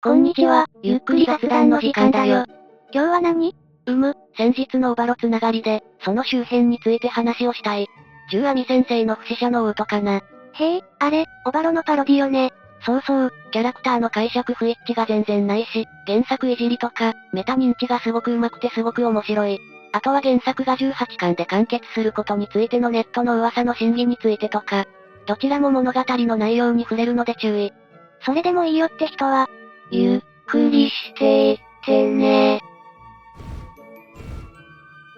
こんにちは、ゆっくり雑談の時間だよ。今日は何？先日のオバロつながりで、その周辺について話をしたい。十阿弥先生の不死者の王とかな。へえ、あれ、オバロのパロディよね。そうそう、キャラクターの解釈不一致が全然ないし、原作いじりとか、メタ認知がすごく上手くてすごく面白い。あとは原作が18巻で完結することについてのネットの噂の真偽についてとか、どちらも物語の内容に触れるので注意。それでもいいよって人は、ゆっくりしていってね。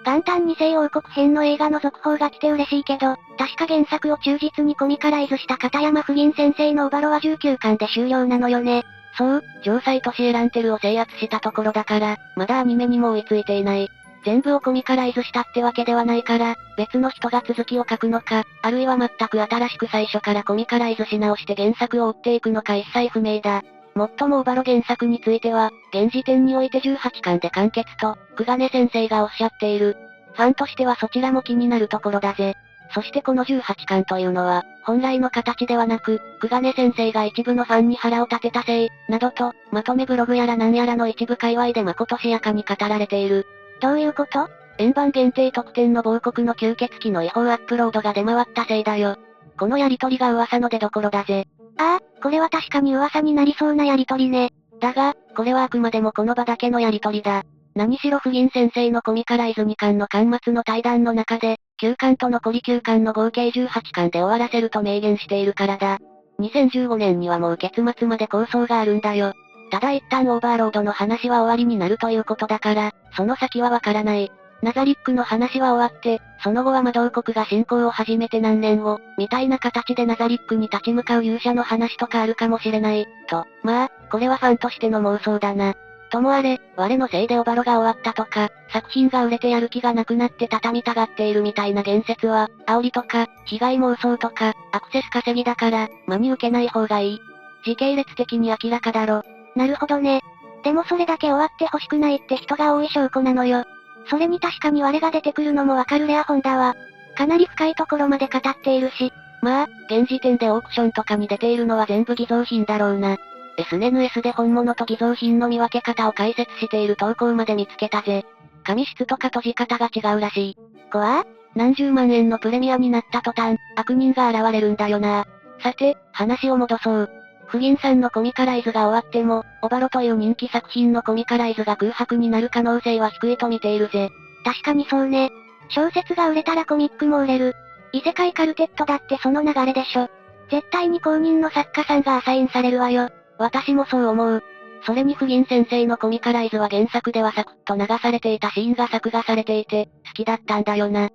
元旦二世王国編の映画の続報が来て嬉しいけど、確か原作を忠実にコミカライズした片山不銀先生のオバロは19巻で終了なのよね。そう、城西都市エランテルを制圧したところだから、まだアニメにも追いついていない。全部をコミカライズしたってわけではないから、別の人が続きを書くのか、あるいは全く新しく最初からコミカライズし直して原作を追っていくのか一切不明だ。もっともオバロ原作については、現時点において18巻で完結と、久我根先生がおっしゃっている。ファンとしてはそちらも気になるところだぜ。そしてこの18巻というのは、本来の形ではなく、久我根先生が一部のファンに腹を立てたせい、などと、まとめブログやらなんやらの一部界隈でまことしやかに語られている。どういうこと？円盤限定特典の亡国の吸血鬼の違法アップロードが出回ったせいだよ。このやりとりが噂の出所だぜ。ああ、これは確かに噂になりそうなやりとりね。だが、これはあくまでもこの場だけのやりとりだ。何しろ不銀先生のコミカライズ2巻の巻末の対談の中で、9巻と残り9巻の合計18巻で終わらせると明言しているからだ。2015年にはもう結末まで構想があるんだよ。ただ一旦オーバーロードの話は終わりになるということだから、その先はわからない。ナザリックの話は終わって、その後は魔導国が侵攻を始めて何年後、みたいな形でナザリックに立ち向かう勇者の話とかあるかもしれない、と。まあ、これはファンとしての妄想だな。ともあれ、我のせいでオバロが終わったとか、作品が売れてやる気がなくなって畳みたがっているみたいな言説は、煽りとか、被害妄想とか、アクセス稼ぎだから、真に受けない方がいい。時系列的に明らかだろ。なるほどね。でもそれだけ終わって欲しくないって人が多い証拠なのよ。それに確かに我が出てくるのもわかるレア本だわ。かなり深いところまで語っているし。まあ、現時点でオークションとかに出ているのは全部偽造品だろうな。SNS で本物と偽造品の見分け方を解説している投稿まで見つけたぜ。紙質とか閉じ方が違うらしい。怖？何十万円のプレミアになった途端、悪人が現れるんだよな。さて、話を戻そう。不銀さんのコミカライズが終わっても、オバロという人気作品のコミカライズが空白になる可能性は低いと見ているぜ。確かにそうね。小説が売れたらコミックも売れる。異世界カルテットだってその流れでしょ。絶対に公認の作家さんがアサインされるわよ。私もそう思う。それに不銀先生のコミカライズは原作ではサクッと流されていたシーンが作画されていて、好きだったんだよな。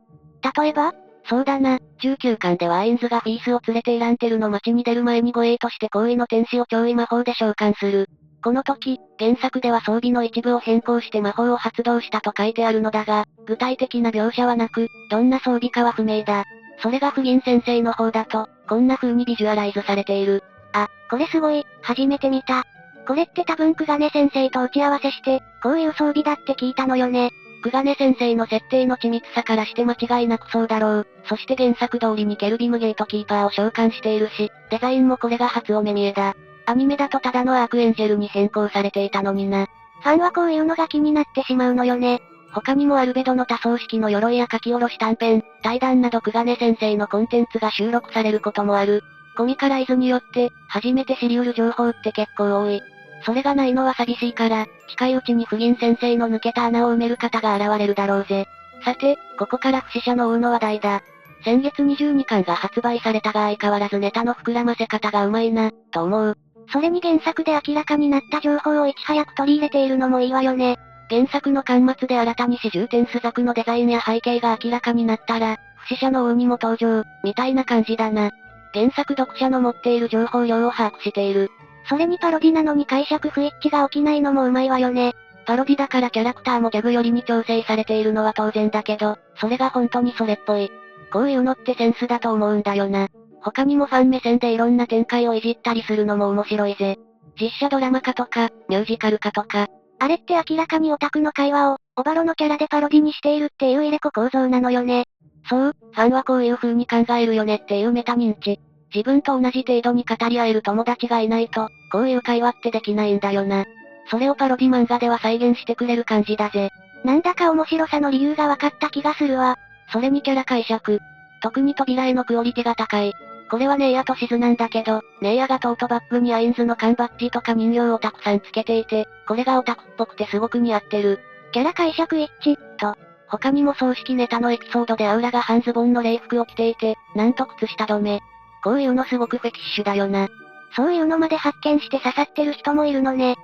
例えば？そうだな、19巻ではアインズがフィースを連れてイランテルの街に出る前に護衛として行為の天使を超位魔法で召喚する。この時、原作では装備の一部を変更して魔法を発動したと書いてあるのだが、具体的な描写はなく、どんな装備かは不明だ。それが不銀先生の方だと、こんな風にビジュアライズされている。あ、これすごい、初めて見た。これって多分久我根先生と打ち合わせして、こういう装備だって聞いたのよね。久我根先生の設定の緻密さからして間違いなくそうだろう。そして原作通りにケルビムゲートキーパーを召喚しているし、デザインもこれが初お目見えだ。アニメだとただのアークエンジェルに変更されていたのにな。ファンはこういうのが気になってしまうのよね。他にもアルベドの多層式の鎧や書き下ろし短編、対談など久我根先生のコンテンツが収録されることもある。コミカライズによって、初めて知り得る情報って結構多い。それがないのは寂しいから、近いうちに不銀先生の抜けた穴を埋める方が現れるだろうぜ。さて、ここから不死者の王の話題だ。先月22巻が発売されたが相変わらずネタの膨らませ方がうまいな、と思う。それに原作で明らかになった情報をいち早く取り入れているのもいいわよね。原作の巻末で新たに四十天スザクのデザインや背景が明らかになったら、不死者の王にも登場、みたいな感じだな。原作読者の持っている情報量を把握している。それにパロディなのに解釈不一致が起きないのもうまいわよね。パロディだからキャラクターもギャグ寄りに調整されているのは当然だけど、それが本当にそれっぽい。こういうのってセンスだと思うんだよな。他にもファン目線でいろんな展開をいじったりするのも面白いぜ。実写ドラマ化とか、ミュージカル化とか。あれって明らかにオタクの会話を、オバロのキャラでパロディにしているっていう入れ子構造なのよね。そう、ファンはこういう風に考えるよねっていうメタ認知。自分と同じ程度に語り合える友達がいないと、こういう会話ってできないんだよな。それをパロディ漫画では再現してくれる感じだぜ。なんだか面白さの理由が分かった気がするわ。それにキャラ解釈。特に扉へのクオリティが高い。これはネイヤとシズなんだけど、ネイヤがトートバッグにアインズの缶バッジとか人形をたくさんつけていて、これがオタクっぽくてすごく似合ってる。キャラ解釈一致、と。他にも葬式ネタのエピソードでアウラが半ズボンの礼服を着ていて、なんと靴下止め。こういうのすごくフェティッシュだよな。そういうのまで発見して刺さってる人もいるのね。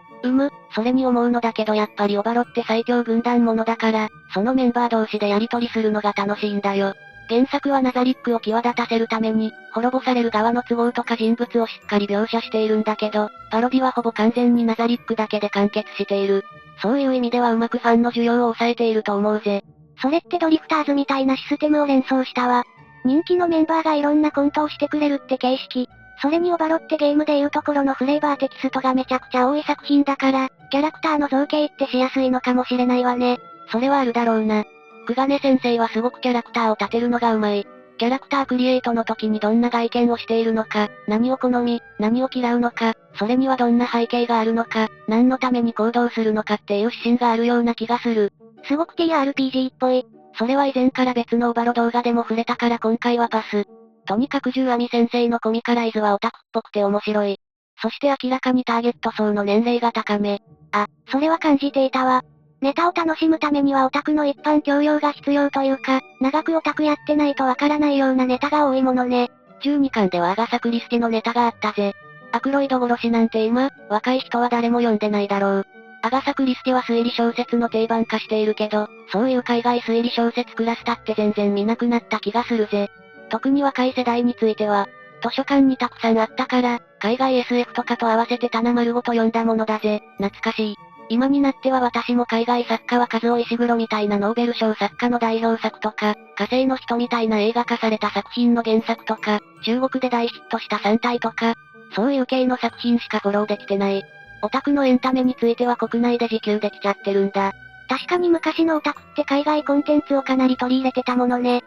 それに思うのだけどやっぱりオバロって最強軍団ものだから、そのメンバー同士でやり取りするのが楽しいんだよ。原作はナザリックを際立たせるために、滅ぼされる側の都合とか人物をしっかり描写しているんだけど、パロディはほぼ完全にナザリックだけで完結している。そういう意味ではうまくファンの需要を抑えていると思うぜ。それってドリフターズみたいなシステムを連想したわ。人気のメンバーがいろんなコントをしてくれるって形式。それにオバロってゲームでいうところのフレーバーテキストがめちゃくちゃ多い作品だから、キャラクターの造形ってしやすいのかもしれないわね。それはあるだろうな。久我根先生はすごくキャラクターを立てるのがうまい。キャラクタークリエイトの時にどんな外見をしているのか、何を好み、何を嫌うのか、それにはどんな背景があるのか、何のために行動するのかっていう指針があるような気がする。すごく TRPG っぽい。それは以前から別のオバロ動画でも触れたから今回はパス。とにかく十阿弥先生のコミカライズはオタクっぽくて面白い。そして明らかにターゲット層の年齢が高め。あ、それは感じていたわ。ネタを楽しむためにはオタクの一般教養が必要というか、長くオタクやってないとわからないようなネタが多いものね。12巻ではアガサ・クリスティのネタがあったぜ。アクロイド殺しなんて今、若い人は誰も読んでないだろう。アガサ・クリスティは推理小説の定番化しているけど、そういう海外推理小説クラスタって全然見なくなった気がするぜ。特に若い世代については、図書館にたくさんあったから、海外 SF とかと合わせて棚丸ごと読んだものだぜ。懐かしい。今になっては私も海外作家は和尾石黒みたいなノーベル賞作家の代表作とか、火星の人みたいな映画化された作品の原作とか、中国で大ヒットした3体とか、そういう系の作品しかフォローできてない。オタクのエンタメについては国内で自給できちゃってるんだ。確かに昔のオタクって海外コンテンツをかなり取り入れてたものね。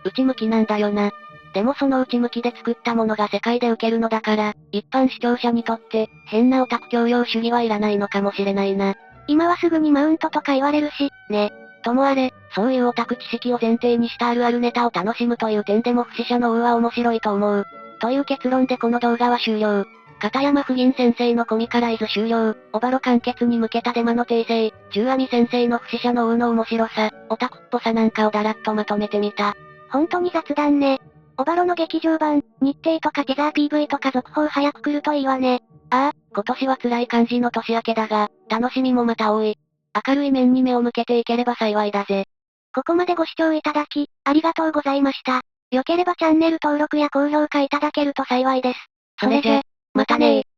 内向きなんだよな。でもその内向きで作ったものが世界で受けるのだから、一般視聴者にとって、変なオタク教養主義はいらないのかもしれないな。今はすぐにマウントとか言われるし、ね。ともあれ、そういうオタク知識を前提にしたあるあるネタを楽しむという点でも不死者の王は面白いと思う。という結論でこの動画は終了。片山不銀先生のコミカライズ終了。オバロ完結に向けたデマの訂正。十阿弥先生の不死者の王の面白さ、オタクっぽさなんかをだらっとまとめてみた。本当に雑談ね。オバロの劇場版、日程とかテザー PV とか続報早く来るといいわね。ああ、今年は辛い感じの年明けだが、楽しみもまた多い。明るい面に目を向けていければ幸いだぜ。ここまでご視聴いただき、ありがとうございました。良ければチャンネル登録や高評価いただけると幸いです。それじゃ、またねー。